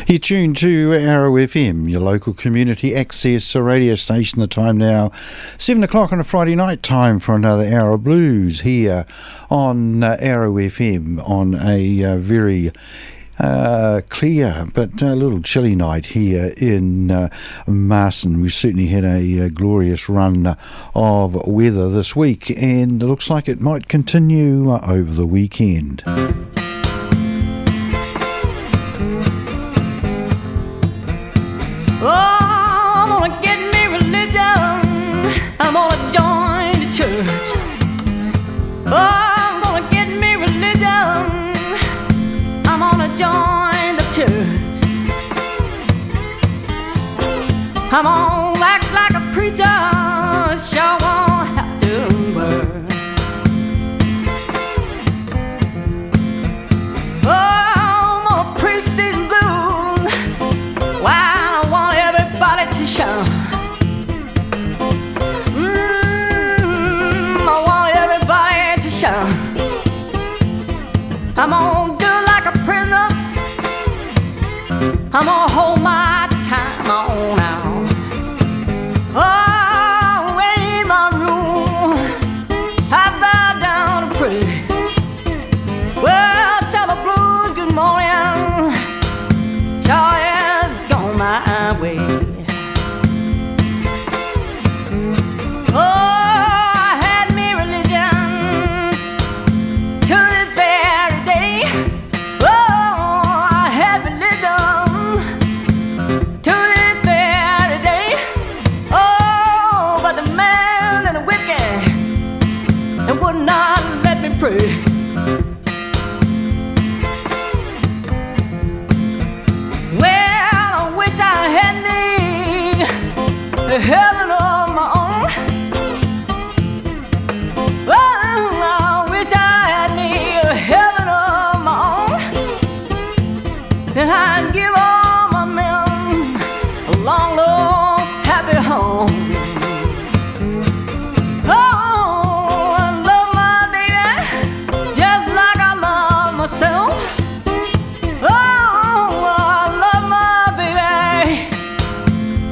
You're tuned to Arrow FM, your local community access radio station. The time now, 7 o'clock on a Friday night, time for another hour of blues here on Arrow FM on a very clear but a little chilly night here in Basin. We've certainly had a glorious run of weather this week, and it looks like it might continue over the weekend. Oh, I'm gonna get me religion. I'm gonna join the church. Oh, I'm gonna get me religion. I'm gonna join the church. I'm gonna act like a preacher. Sure won't have to work. Oh, I'm gonna preach these blues. Wow. Shout. I want everybody to shout. I'm gonna do like a prisoner. I'm gonna hold my time on out. Oh, in my room, I bow down to pray. Well, tell the blues good morning. Sure has gone my way. Oh, I had me religion to this very day. Oh, I had religion to this very day. Oh, but the man and the whiskey, it would not let me pray. Well, I wish I had me a heaven of my own. And I'd give all my men a long, long, happy home. Oh, I love my baby just like I love myself. Oh, I love my baby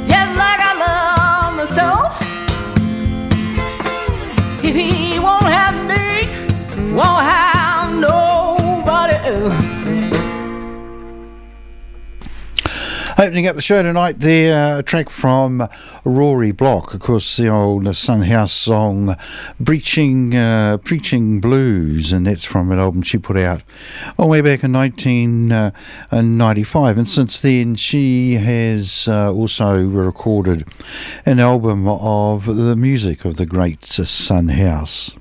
just like I love myself. If he won't have me, won't have nobody else. Opening up the show tonight there, a track from Rory Block, of course the old Sun House song Preaching Blues, and that's from an album she put out way back in 1995, and since then she has also recorded an album of the music of the great Sun House.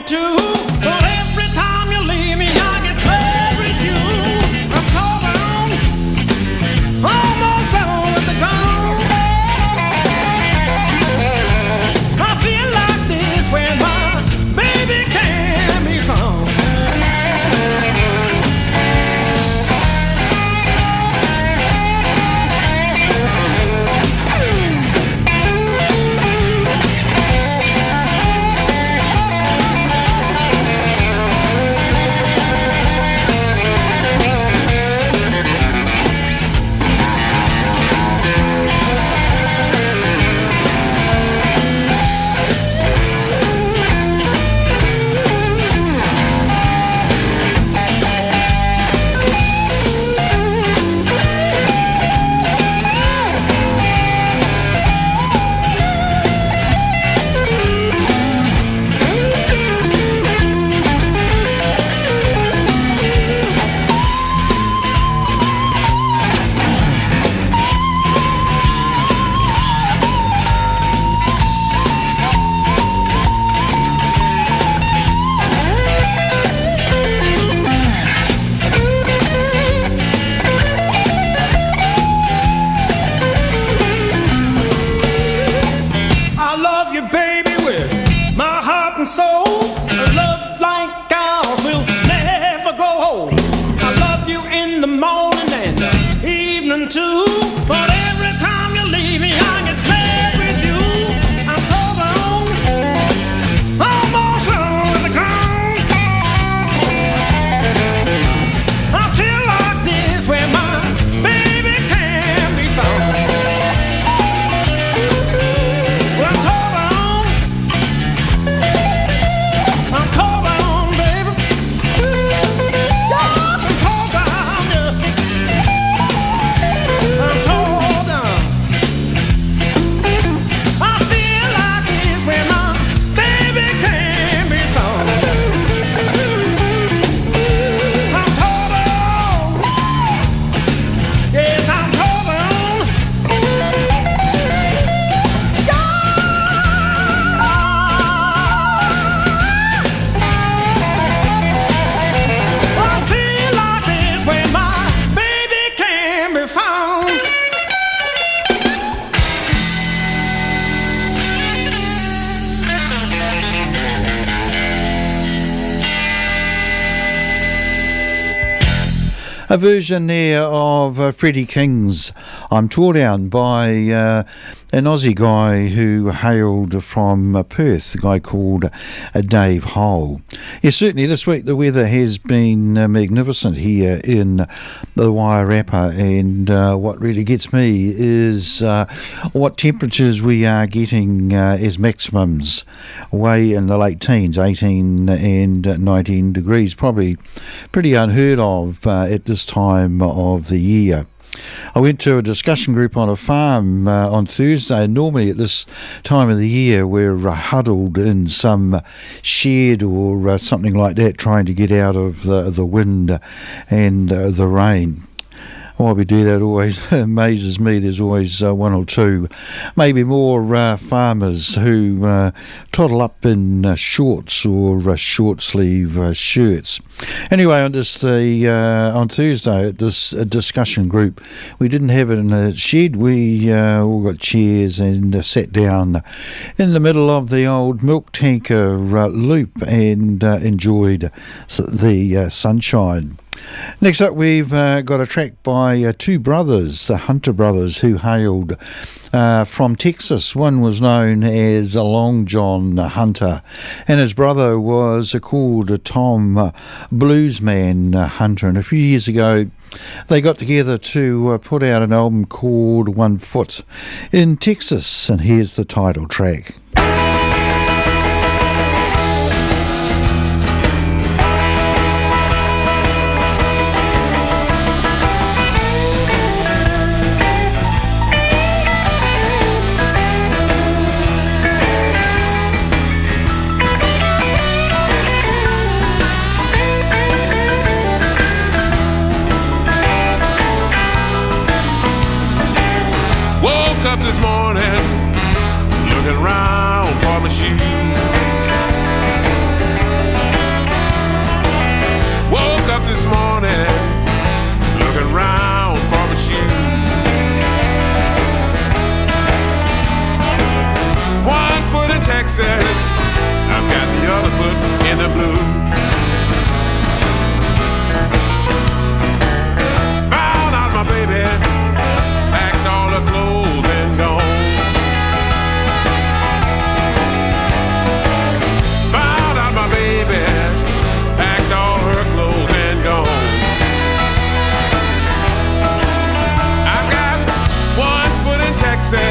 too. But every time you leave me, I get scared with you. I'm torn, almost fell with the ground. I feel like this when my baby can't be found. A version there of Freddie King's I'm Tore Down by an Aussie guy who hailed from Perth, a guy called Dave Hole. Yes, certainly this week the weather has been magnificent here in the Wairarapa, and what really gets me is what temperatures we are getting as maximums, way in the late teens, 18 and 19 degrees, probably pretty unheard of at this time of the year. I went to a discussion group on a farm on Thursday, and normally at this time of the year we're huddled in some shed or something like that, trying to get out of the wind and the rain. Why we do that always amazes me. There's always one or two, maybe more farmers who toddle up in shorts or short sleeve shirts. Anyway, on Thursday at this discussion group, we didn't have it in a shed. We all got chairs and sat down in the middle of the old milk tanker loop and enjoyed the sunshine. Next up, we've got a track by two brothers, the Hunter brothers, who hailed from Texas. One was known as Long John Hunter, and his brother was called Tom Bluesman Hunter. And a few years ago, they got together to put out an album called One Foot in Texas, and here's the title track. Up this morning, looking around for my shoes. up this morning, looking round for my shoes. One foot in Texas, I've got the other foot in the blues. Found out my baby packed all her clothes and gone. Found out my baby packed all her clothes and gone. I've got one foot in Texas,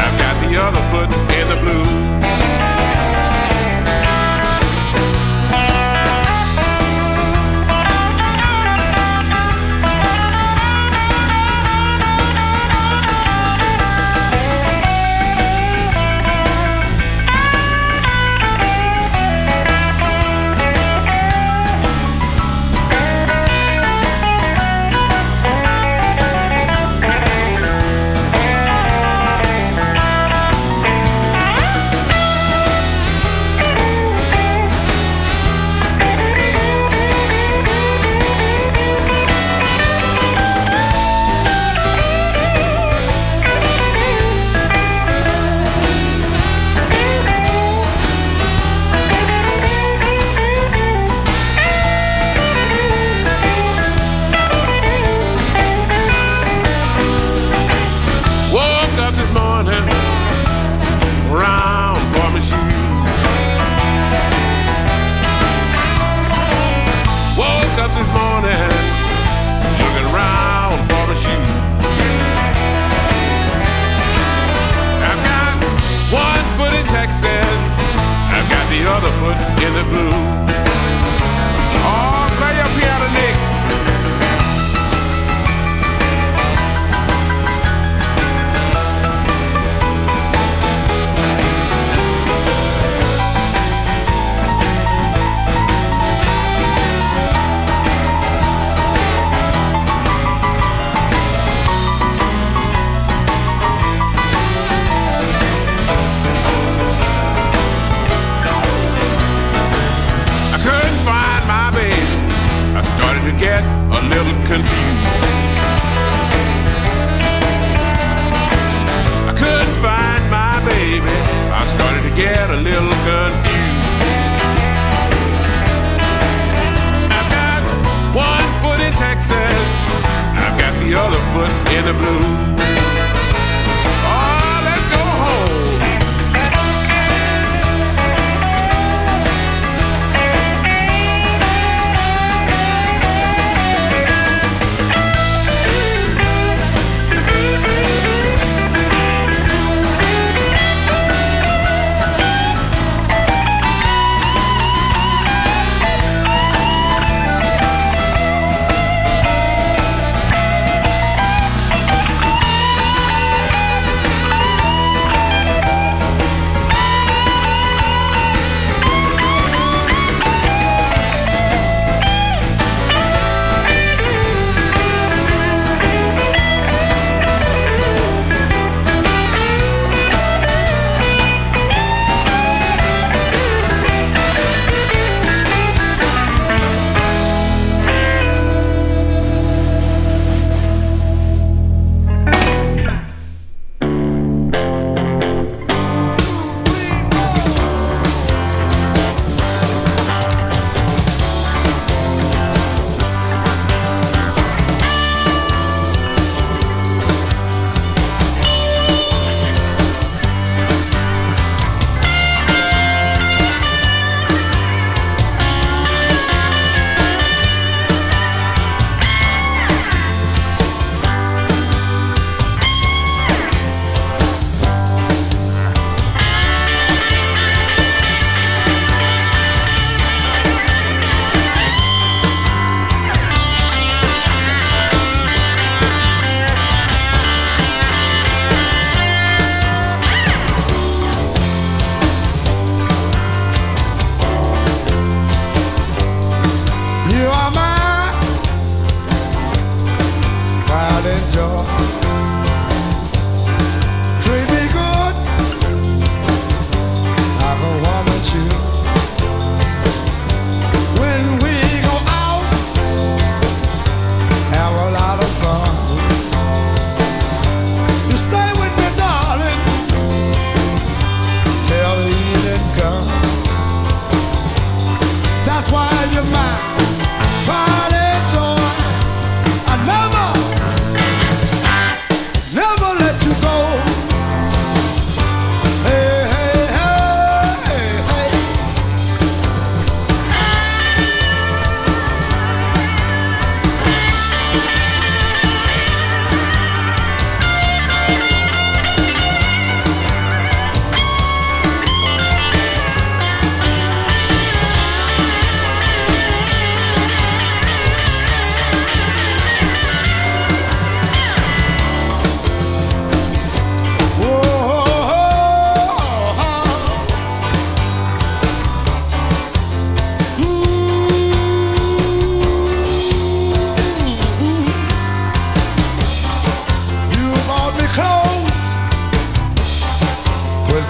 I've got the other foot in the blues.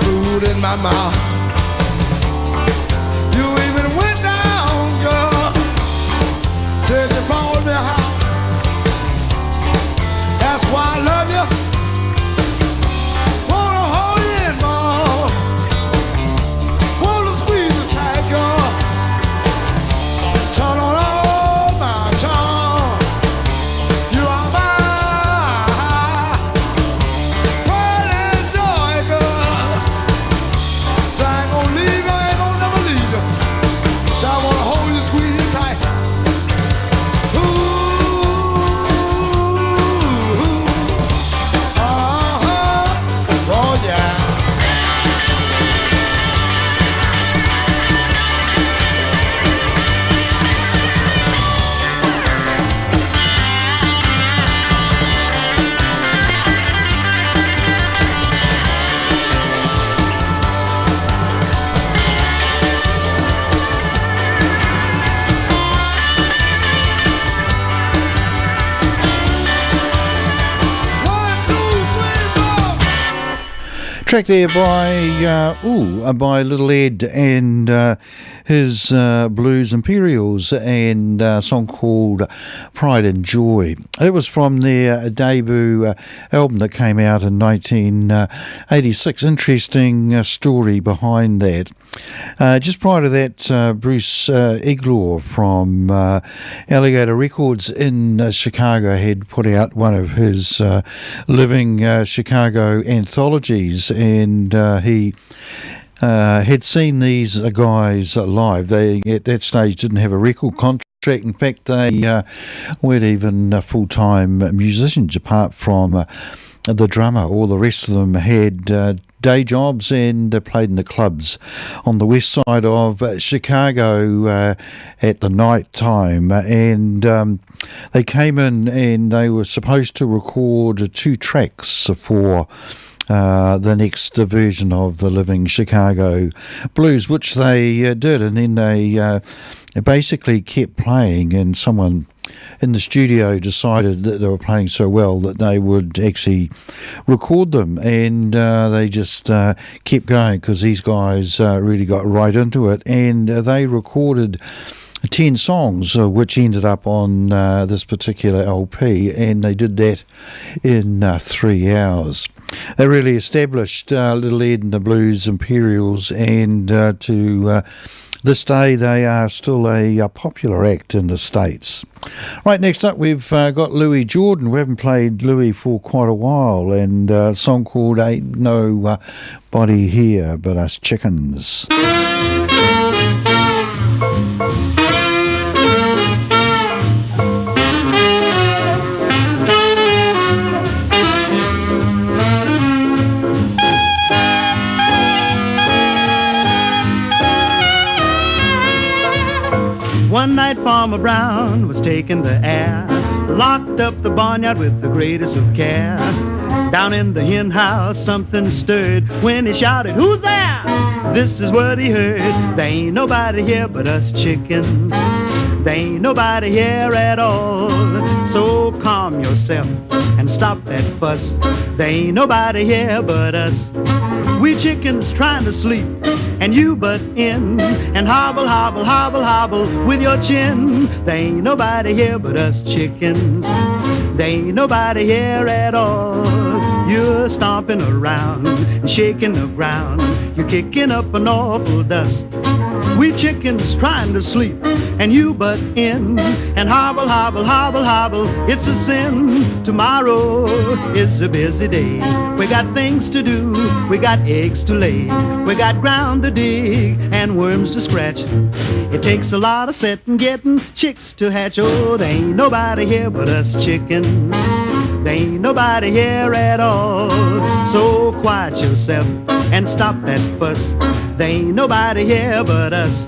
food in my mouth. You even went down, girl, till you found me out. That's why I love you. Wanna hold you in, mom. Wanna squeeze you tight, girl. Turn on all my charm. You are my pride and joy, girl. So I ain't gonna leave you, I ain't gonna never leave you. So I wanna hold you, squeeze you tight. Track there by Little Ed and his Blues Imperials, and a song called Pride and Joy. It was from their debut album that came out in 1986. Interesting story behind that. Just prior to that, Bruce Iglor from Alligator Records in Chicago had put out one of his living Chicago anthologies, and he had seen these guys live. They at that stage didn't have a record contract. In fact, they weren't even full-time musicians apart from the drummer. All the rest of them had day jobs and played in the clubs on the west side of Chicago at the night time, and they came in and they were supposed to record 2 tracks for the next version of the Living Chicago Blues, which they did, and then they basically kept playing, and someone in the studio decided that they were playing so well that they would actually record them, and they just kept going because these guys really got right into it, and they recorded 10 songs, which ended up on this particular LP, and they did that in 3 hours. They really established Little Ed and the Blues Imperials, and to this day they are still a popular act in the States. Right, next up we've got Louis Jordan. We haven't played Louis for quite a while, and a song called Ain't Nobody Here But Us Chickens. One night Farmer Brown was taking the air, locked up the barnyard with the greatest of care. Down in the hen house something stirred when he shouted, "Who's there?" This is what he heard: "There ain't nobody here but us chickens. There ain't nobody here at all. So calm yourself and stop that fuss. There ain't nobody here but us. We chickens trying to sleep, and you butt in and hobble, hobble, hobble, hobble with your chin. There ain't nobody here but us chickens. There ain't nobody here at all. You're stomping around and shaking the ground. You're kicking up an awful dust. We chickens trying to sleep, and you butt in and hobble, hobble, hobble, hobble. It's a sin. Tomorrow is a busy day. We got things to do. We got eggs to lay. We got ground to dig and worms to scratch. It takes a lot of setting, getting chicks to hatch. Oh, there ain't nobody here but us chickens. There ain't nobody here at all. So quiet yourself and stop that fuss. There ain't nobody here but us.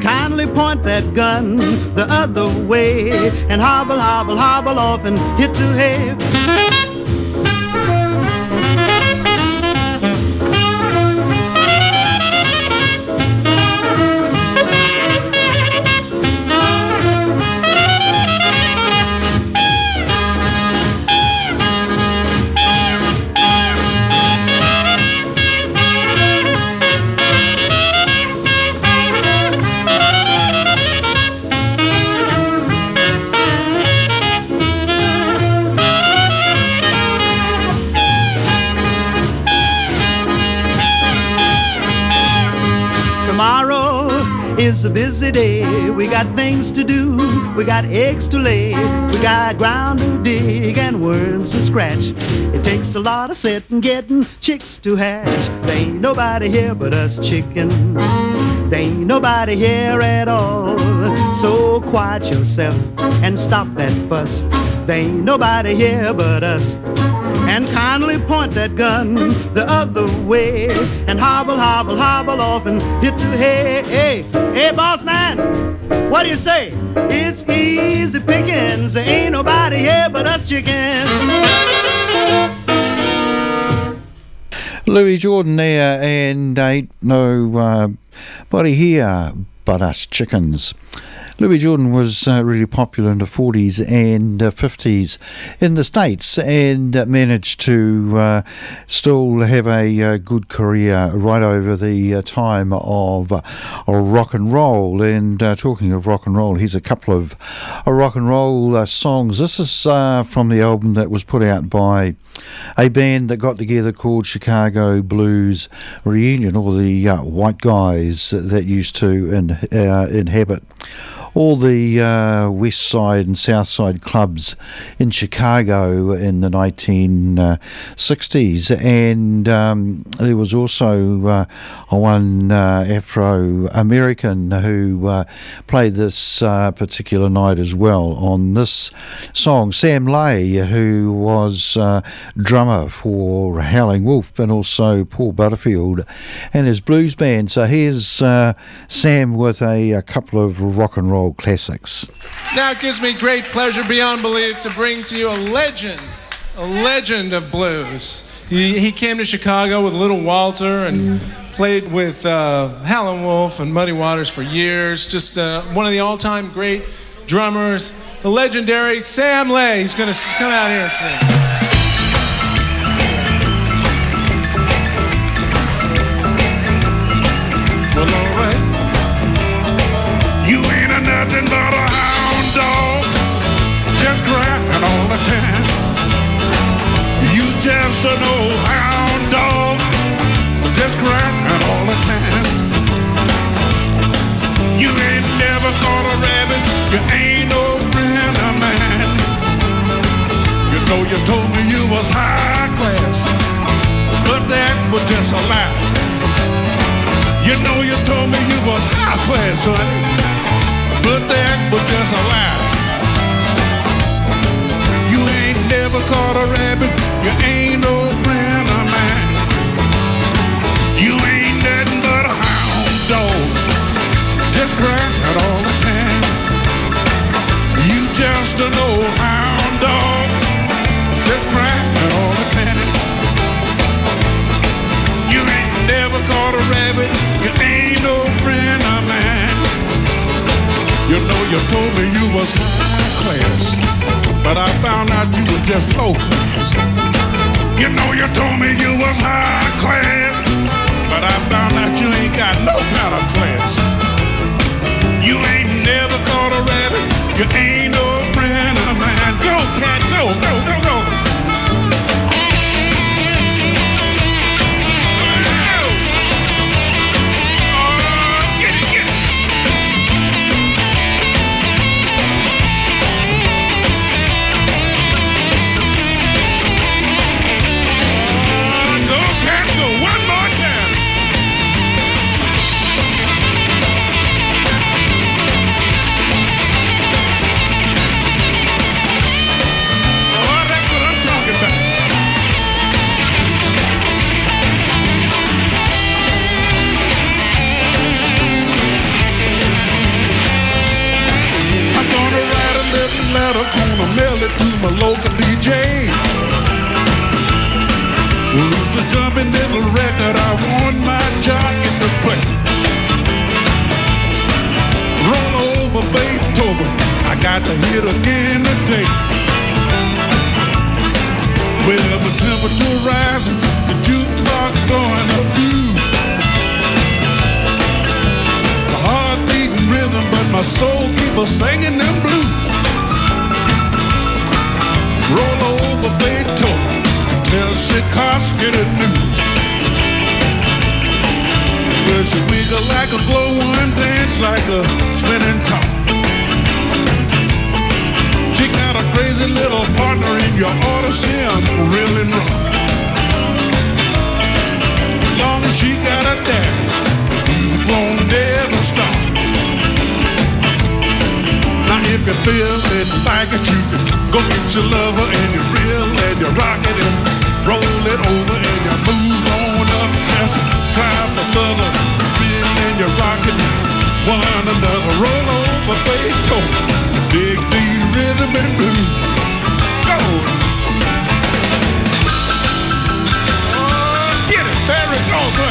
Kindly point that gun the other way and hobble, hobble, hobble off and hit the hay. It's a busy day, we got things to do, we got eggs to lay, we got ground to dig and worms to scratch. It takes a lot of setting, getting chicks to hatch. There ain't nobody here but us chickens. There ain't nobody here at all. So quiet yourself and stop that fuss. There ain't nobody here but us. And kindly point that gun the other way and hobble, hobble, hobble off and hit the hay. Hey, hey, boss man, what do you say? It's easy pickings. There ain't nobody here but us chickens. Louis Jordan there, and ain't nobody here but us chickens. Louis Jordan was really popular in the 40s and 50s in the States, and managed to still have a good career right over the time of rock and roll. And talking of rock and roll, here's a couple of rock and roll songs. This is from the album that was put out by a band that got together called Chicago Blues Reunion, all the white guys that used to inhabit all the west side and south side clubs in Chicago in the 1960s. And there was also one Afro-American who played this particular night as well on this song, Sam Lay, who was drummer for Howling Wolf and also Paul Butterfield and his blues band. So here's Sam with a couple of rock and roll classics. Now it gives me great pleasure beyond belief to bring to you a legend of blues. He came to Chicago with Little Walter and played with Howlin' Wolf and Muddy Waters for years. Just one of the all-time great drummers, the legendary Sam Lay. He's going to come out here and sing. Well, all right. You ain't a nothing but a hound dog, just crying all the time. You just an old hound dog, just crying all the time. You ain't never caught a rabbit, you ain't no friend of mine. You know you told me you was high class, but that was just a lie. You know you told me you was high class, honey, but that was just a lie. You ain't never caught a rabbit, you ain't no friend of mine. You ain't nothing but a hound dog, just crying all the time. You just an old hound dog, just crying all the time. You ain't never caught a rabbit, you ain't no friend of mine. You know you told me you was high class, but I found out you was just low class. You know you told me you was high class, but I found out you ain't got no kind of class. You ain't never caught a rabbit, you ain't no friend of mine. Go, cat, go, go, go, go. Gonna mail it to my local DJ. Who's the jumping little record I want my jockey to play? Roll over Beethoven, I got to hit again today. Well, the temperature rising, the jukebox going up blues. My heart beating rhythm, but my soul keep a singing them blues. Roll over Beethoven, tell Chicago the news. Well, she wiggle like a glowworm, dance like a spinning top. She got a crazy little partner in your ought to see him reeling rock. As long as she got a dad, you won't never stop. Now if you feel it like it, you can go get your lover and you reel and you rock it and roll it over and you move on up. Just try for further, reel and you rock it one another. Roll over Beethoven, dig the rhythm and blues. Go! Get it, Barry, go, go!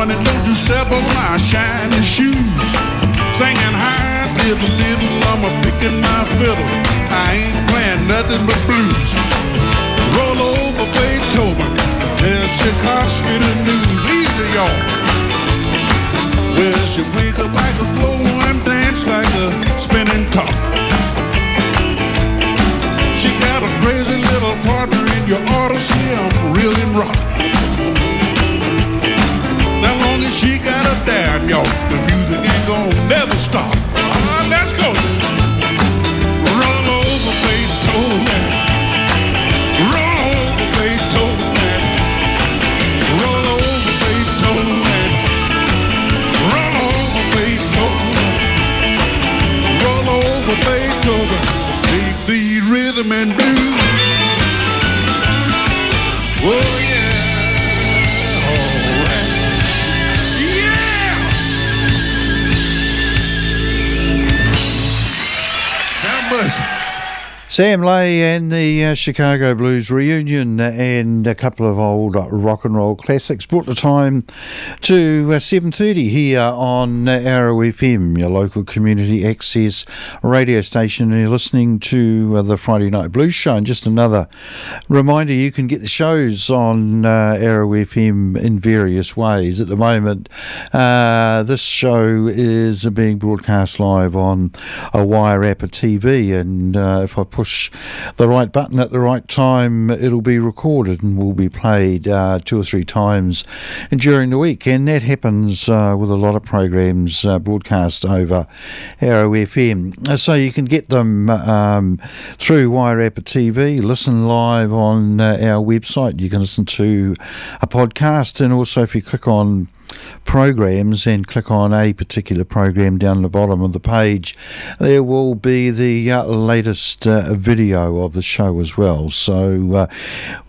Don't you step on my shiny shoes. Singing high, little, I'm picking my fiddle. I ain't playing nothing but blues. Roll over Beethoven, tell Tchaikovsky the news. Easy, y'all. Well, she wiggle like a glowworm, dance like a spinning top. She got a crazy little partner in your ought to see him reeling rock. As long as she got a damn, y'all, the music ain't gonna never stop. Let's go. Roll over Beethoven. Roll over Beethoven. Roll over Beethoven. Roll over Beethoven. Roll over Beethoven. Take the rhythm and blues. Oh yeah. Sam Lay and the Chicago Blues reunion and a couple of old rock and roll classics brought the time to 7:30 here on Arrow FM, your local community access radio station, and you're listening to the Friday Night Blues Show. And just another reminder, you can get the shows on Arrow FM in various ways. At the moment, this show is being broadcast live on a Wairarapa TV, and if I push the right button at the right time, it'll be recorded and will be played 2 or 3 times during the week, and that happens with a lot of programs broadcast over Arrow FM. So you can get them through Wairarapa TV, listen live on our website. You can listen to a podcast, and also if you click on programs and click on a particular program down the bottom of the page, there will be the latest video of the show as well. So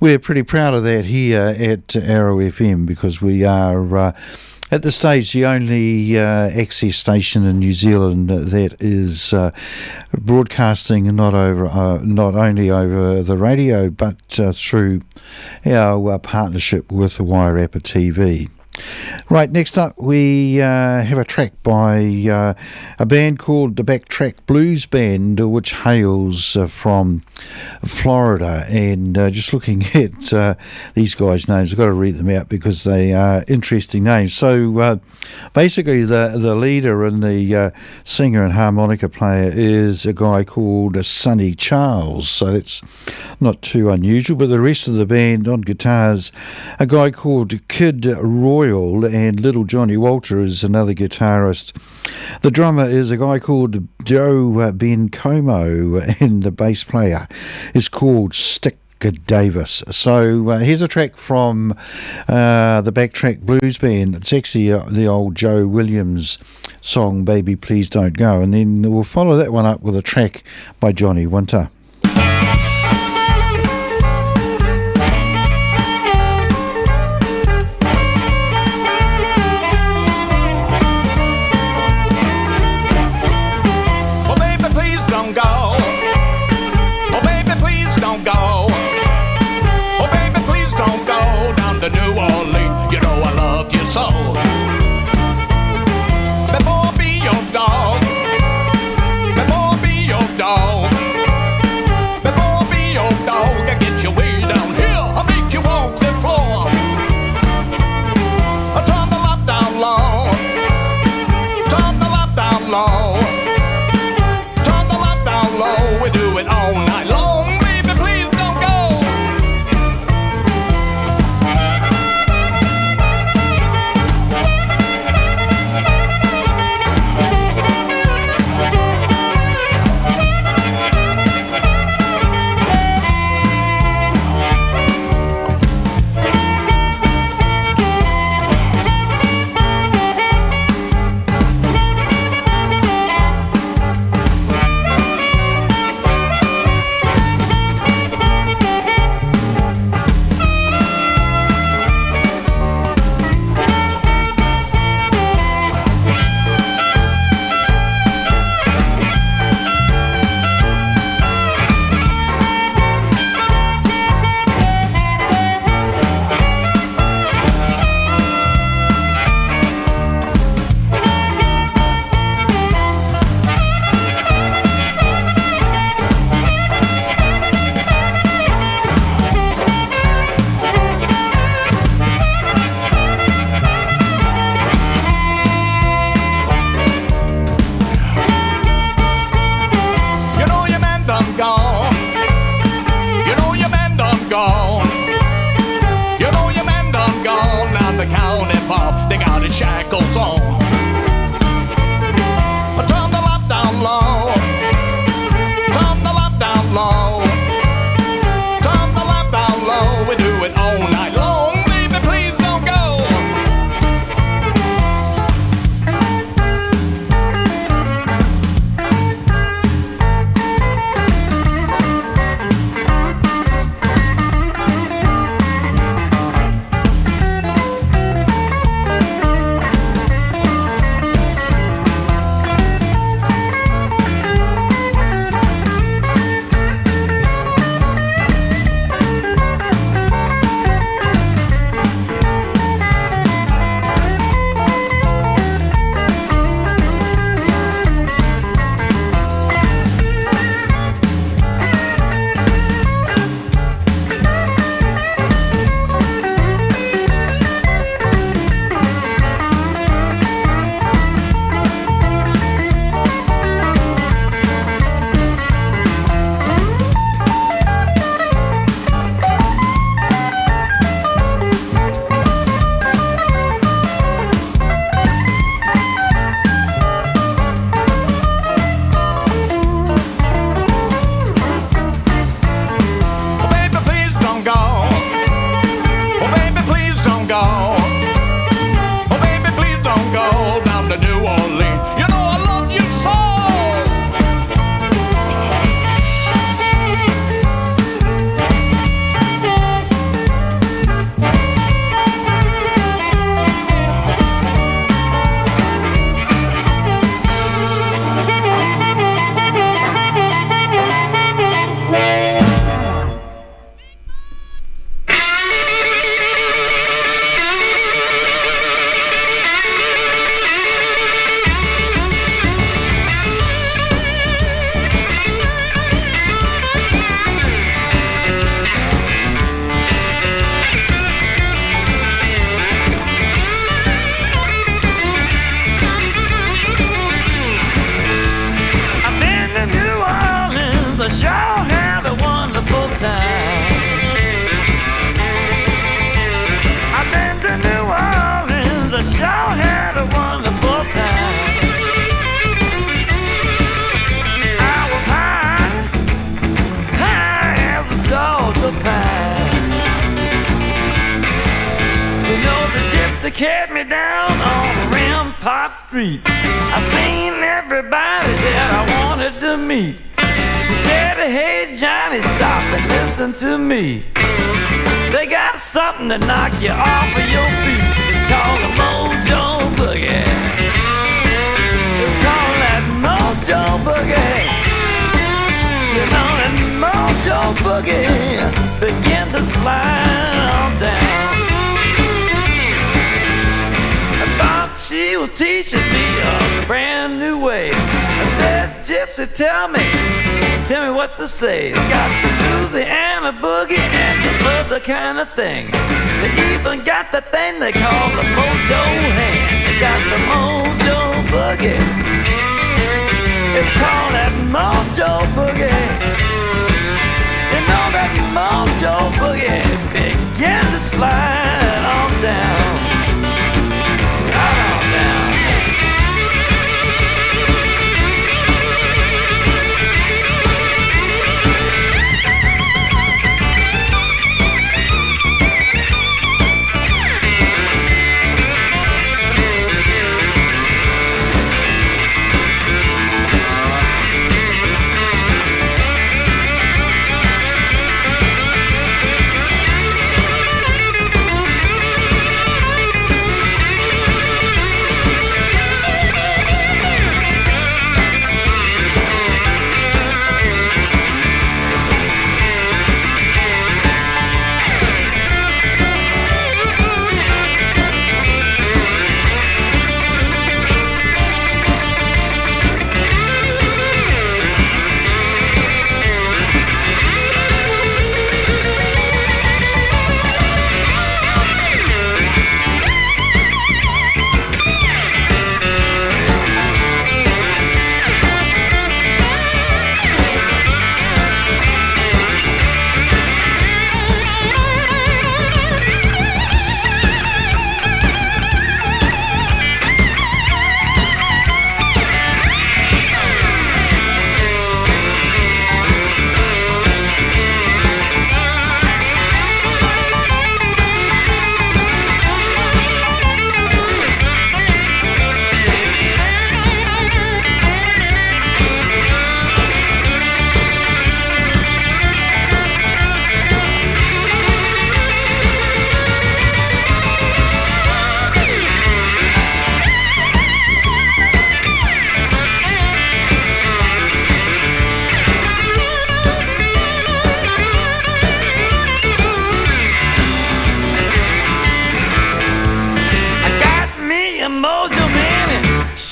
we're pretty proud of that here at Arrow FM, because we are at this stage the only access station in New Zealand that is broadcasting not only over the radio, but through our partnership with Wairarapa TV. Right, next up we have a track by a band called the Backtrack Blues Band, which hails from Florida. And just looking at these guys' names, I've got to read them out because they are interesting names. So basically the leader and the singer and harmonica player is a guy called Sonny Charles. So that's not too unusual. But the rest of the band on guitars, a guy called Kid Royal, and Little Johnny Walter is another guitarist. The drummer is a guy called Joe Bencomo, and the bass player is called Stick Davis. So here's a track from the Backtrack Blues Band. It's actually the old Joe Williams song, Baby Please Don't Go, and then we'll follow that one up with a track by Johnny Winter. So before I be your dog, before I be your dog, before I be your dog, I get you way down here, I make you walk the floor. I turn the lap down low, turn the lap down low, turn the lap down low. We do it all night long, baby, please don't go. Shackles on. Turn the lap down low. Turn the lap down low. Turn the lap down low. We do it all night long. Baby, please don't go. carried me down on Rampart Street. I seen everybody that I wanted to meet. She said, hey Johnny, stop and listen to me. They got something to knock you off of your feet. It's called a Mojo Boogie. It's called that Mojo Boogie. You know that Mojo Boogie begin to slide on down. I thought she was teaching me a brand new way. I said, Gypsy, tell me what to say. They got the Louisiana boogie and the other kind of thing. They even got the thing they call the Mojo hand. They got the Mojo Boogie. It's called that Mojo Boogie. You know that Mojo Boogie began to slide on down. Right on down.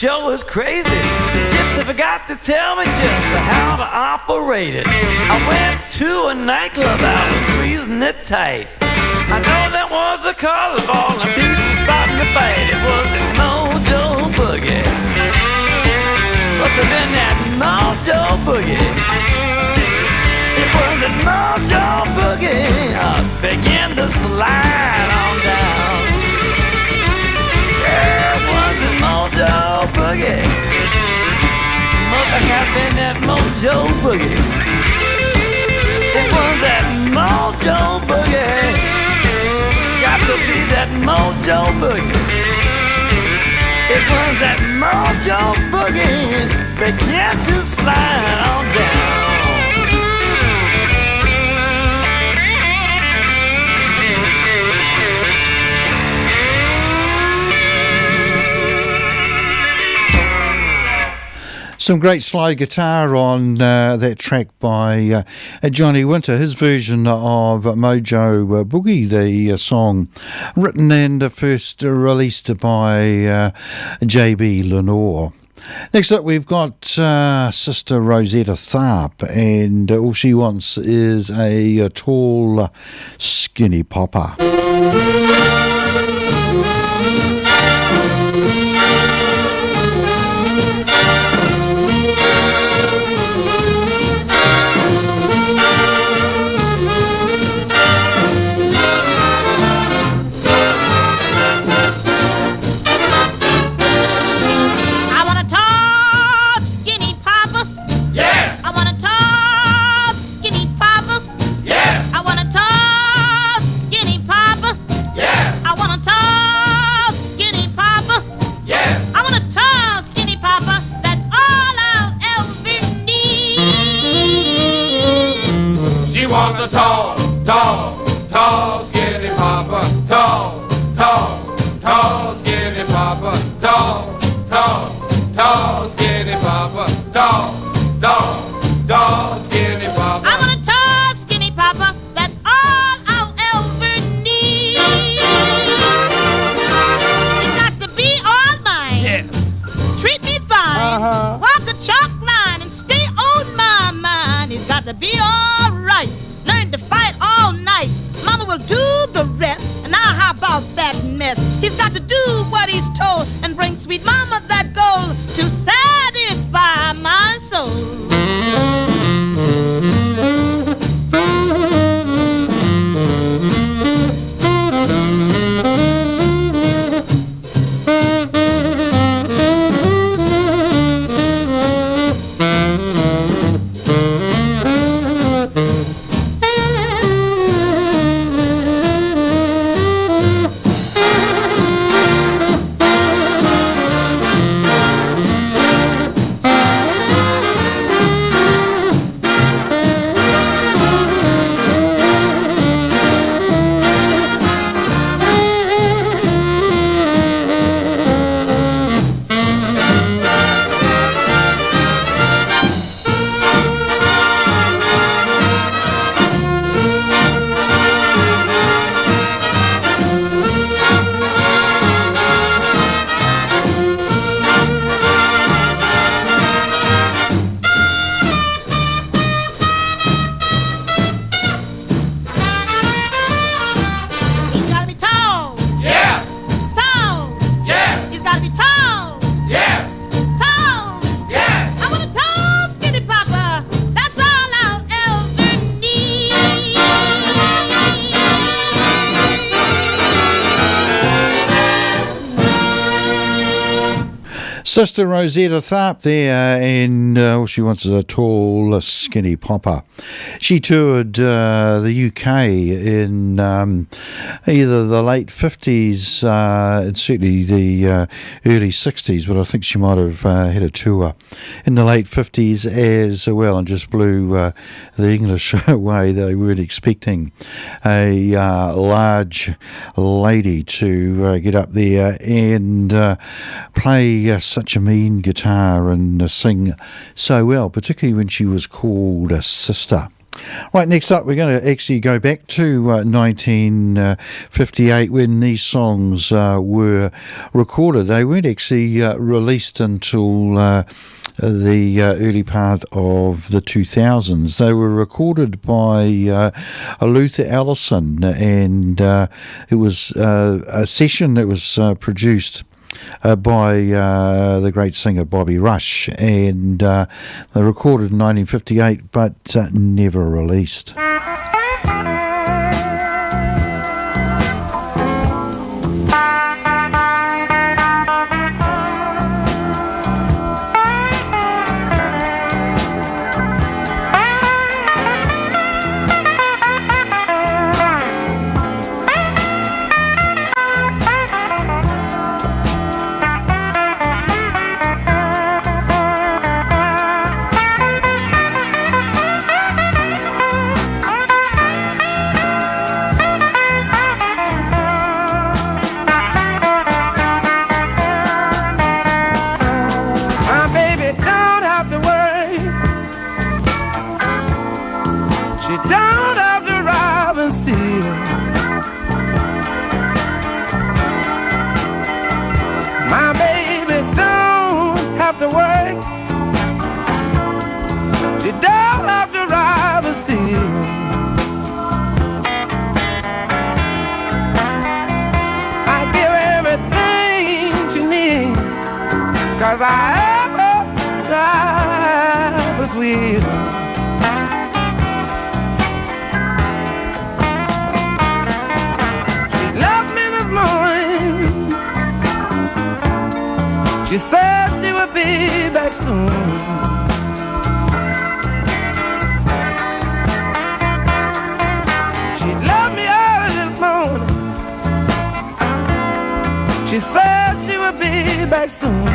Show is crazy. The gypsy forgot to tell me just how to operate it. I went to a nightclub, I was squeezing it tight. I know that was the color ball and people starting to fight. It was the Mojo Boogie. Must have been that Mojo Boogie. It was the Mojo Boogie. I began to slide on down. Yeah, it was the Mojo Boogie. Must have been that Mojo Boogie. It was that Mojo Boogie. Got to be that Mojo Boogie. It was that Mojo Boogie. Began to slide on down. Some great slide guitar on that track by Johnny Winter, his version of Mojo Boogie, the song written and first released by J.B. Lenore. Next up we've got Sister Rosetta Tharpe, and all she wants is a tall, skinny popper. I want a tall, skinny papa. Yeah. I tall, tall, skinny papa, tall, tall, tall, skinny papa, tall, tall, tall, skinny papa, tall, tall, tall, skinny papa. I want a tall, skinny papa. That's all I'll ever need. He's got to be all mine. Yes. Treat me fine. Walk the chalk line and stay on my mind. He's got to be all right. Learn to fight all night. Mama will do the rest. And now how about that mess? He's got to do what he's told and bring sweet mama that gold to satisfy my soul. Sister Rosetta Tharpe there, and all she wants is a tall, skinny popper. She toured the UK in either the late 50s and certainly the early 60s, but I think she might have had a tour in the late 50s as well, and just blew the English away. They weren't expecting a large lady to get up there and play such a mean guitar and sing so well, particularly when she was called a sister. Right, next up we're going to actually go back to 1958 when these songs were recorded. They weren't actually released until the early part of the 2000s. They were recorded by Luther Allison, and it was a session that was produced by the great singer Bobby Rush, and they recorded in 1958 but never released. She said she would be back soon. She left me early this morning. She said she would be back soon.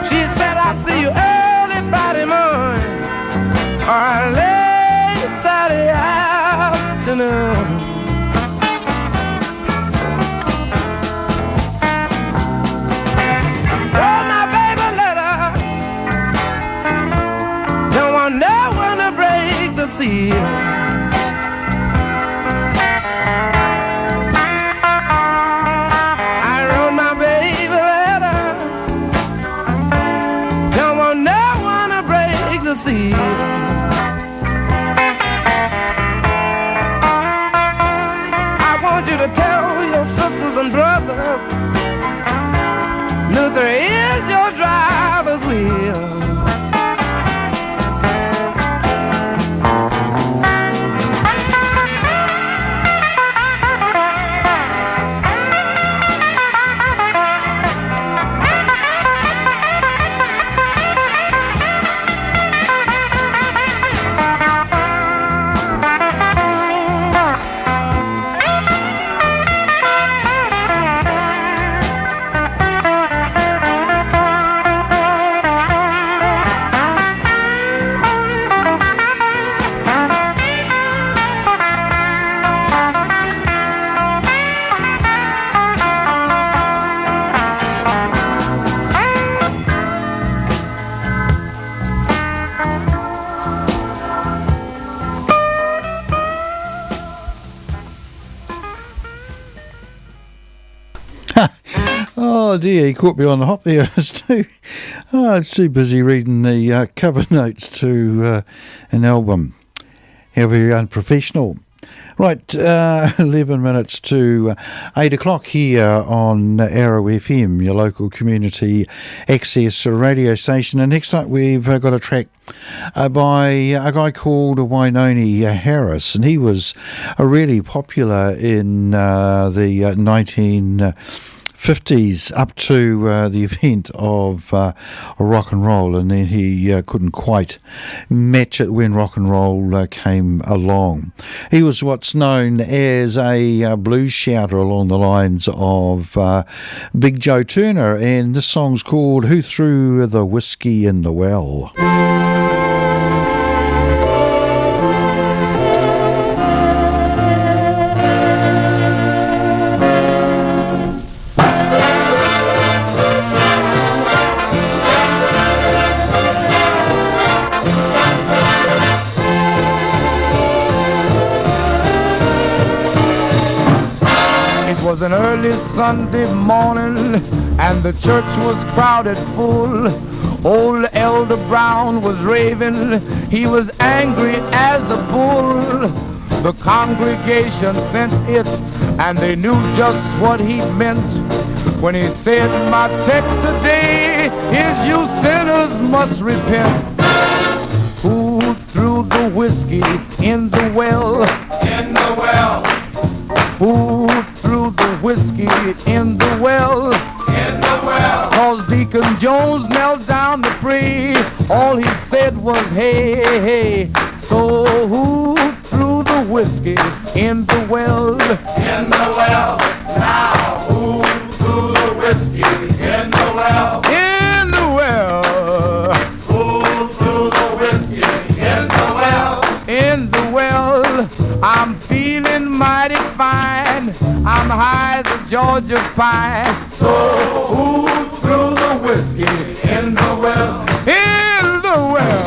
She said I'll see you early Friday morning. or late Saturday afternoon. Wrote my baby a letter, don't want no one to break the seal. I want you to tell your sisters and brothers Luther is your driver's wheel. Oh dear, he caught me on the hop there. I was too busy reading the cover notes to an album. How very unprofessional. Right, 11 minutes to 8 o'clock here on Arrow FM, your local community access radio station. And next up we've got a track by a guy called Wainoni Harris, and he was really popular in the 1950s up to the event of rock and roll, and then he couldn't quite match it when rock and roll came along. He was what's known as a blues shouter along the lines of Big Joe Turner, and this song's called Who Threw the Whiskey in the Well? It was an early Sunday morning and the church was crowded full. Old Elder Brown was raving, he was angry as a bull. The congregation sensed it and they knew just what he meant when he said, my text today is you sinners must repent. Who threw the whiskey in the well? In the well. Who threw the whiskey in the well? In the well. 'Cause Deacon Jones knelt down to pray. All he said was, hey, hey. So who threw the whiskey in the well? In the well. Now who threw the whiskey in the well? In the well. Who threw the whiskey in the well? In the well. I'm feeling mighty fine. I'm high as a Georgia pine. So who threw the whiskey in the well? In the well.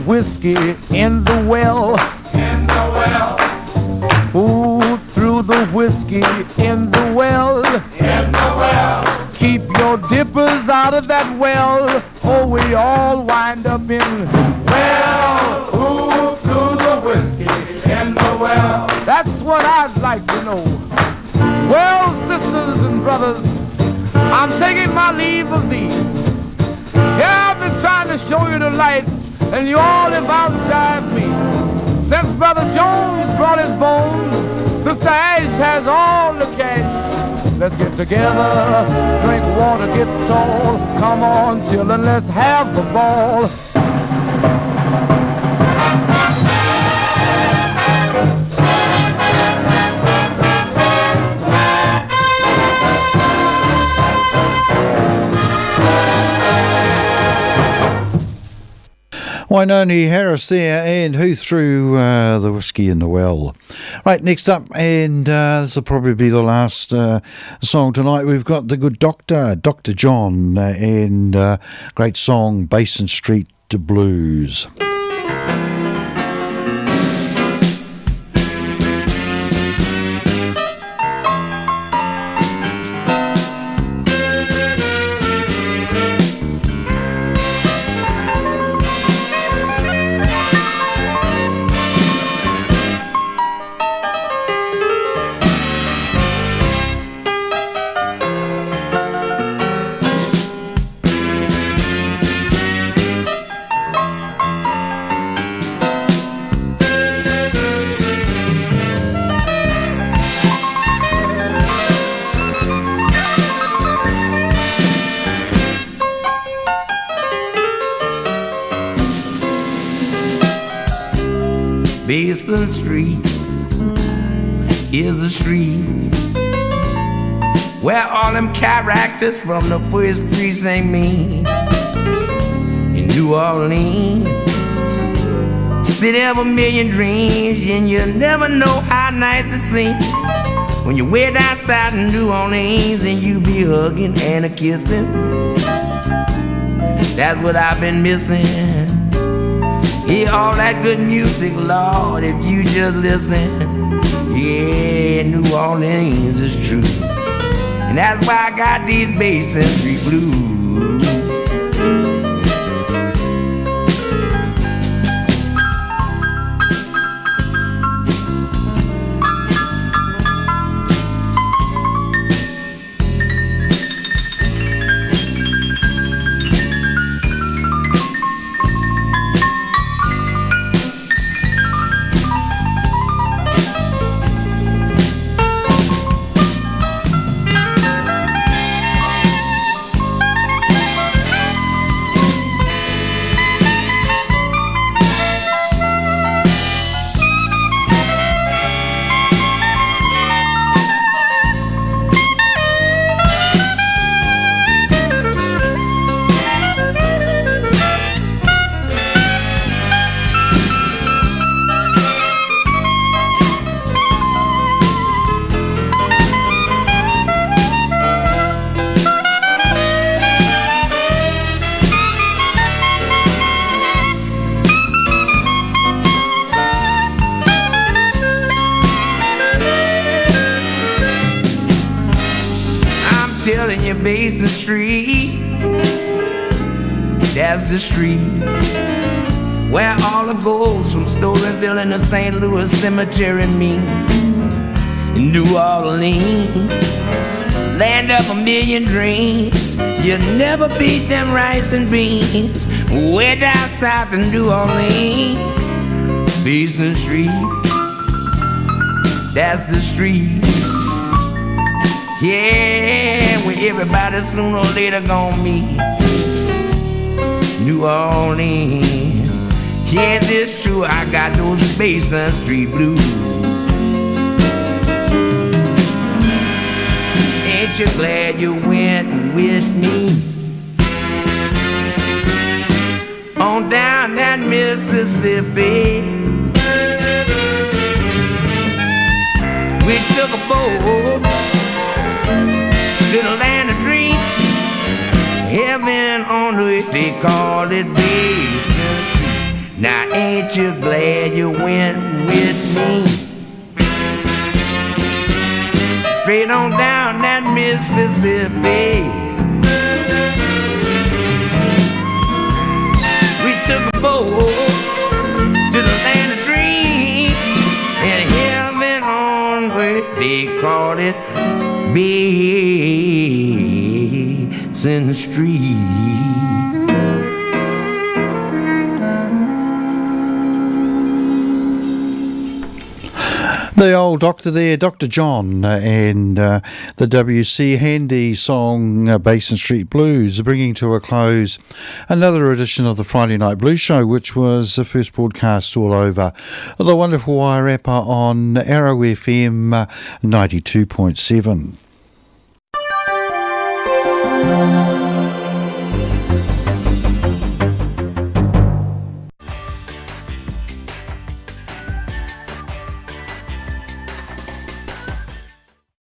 Whiskey in the well. In the well. Who threw the whiskey in the well? In the well. Keep your dippers out of that well, or we all wind up in well. Who threw the whiskey in the well? That's what I'd like to know. Well, sisters and brothers, I'm taking my leave of thee. Yeah, I've been trying to show you the light, and you all have outjived me. Since Brother Jones brought his bones, Sister Ash has all the cash. Let's get together, drink water, get tall. Come on, children, let's have a ball. Wainoni Harris there, and Who Threw the Whiskey in the Well. Right, next up, and this will probably be the last song tonight, we've got the good Dr. John, and great song, Basin Street Blues. Basin Street is a street where all them characters from the first precinct meet. In New Orleans, city of a million dreams, and you never know how nice it seems when you're way down south in New Orleans and you be hugging and a kissing. That's what I've been missing. Hear all that good music, Lord, if you just listen. Yeah, New Orleans is true, and that's why I got these Basin Street blues. Basin Street, that's the street where all the ghosts from Storyville and the St. Louis Cemetery meet. In New Orleans, land of a million dreams, you never beat them rice and beans. Way down south in New Orleans, Basin Street, that's the street. Yeah, where everybody sooner or later gon' meet. New Orleans, yes, it's true, I got those Basin Street blues. Ain't you glad you went with me on down that Mississippi? We took a boat to the land of dreams, heaven on earth, they called it Basin. Now ain't you glad you went with me? Straight on down that Mississippi. We took a boat to the land of dreams, and heaven on earth, they called it Basin Street. The old doctor there, Dr. John, and the WC Handy song Basin Street Blues, bringing to a close another edition of the Friday Night Blues Show, which was the first broadcast all over the wonderful Wairarapa on Arrow FM 92.7.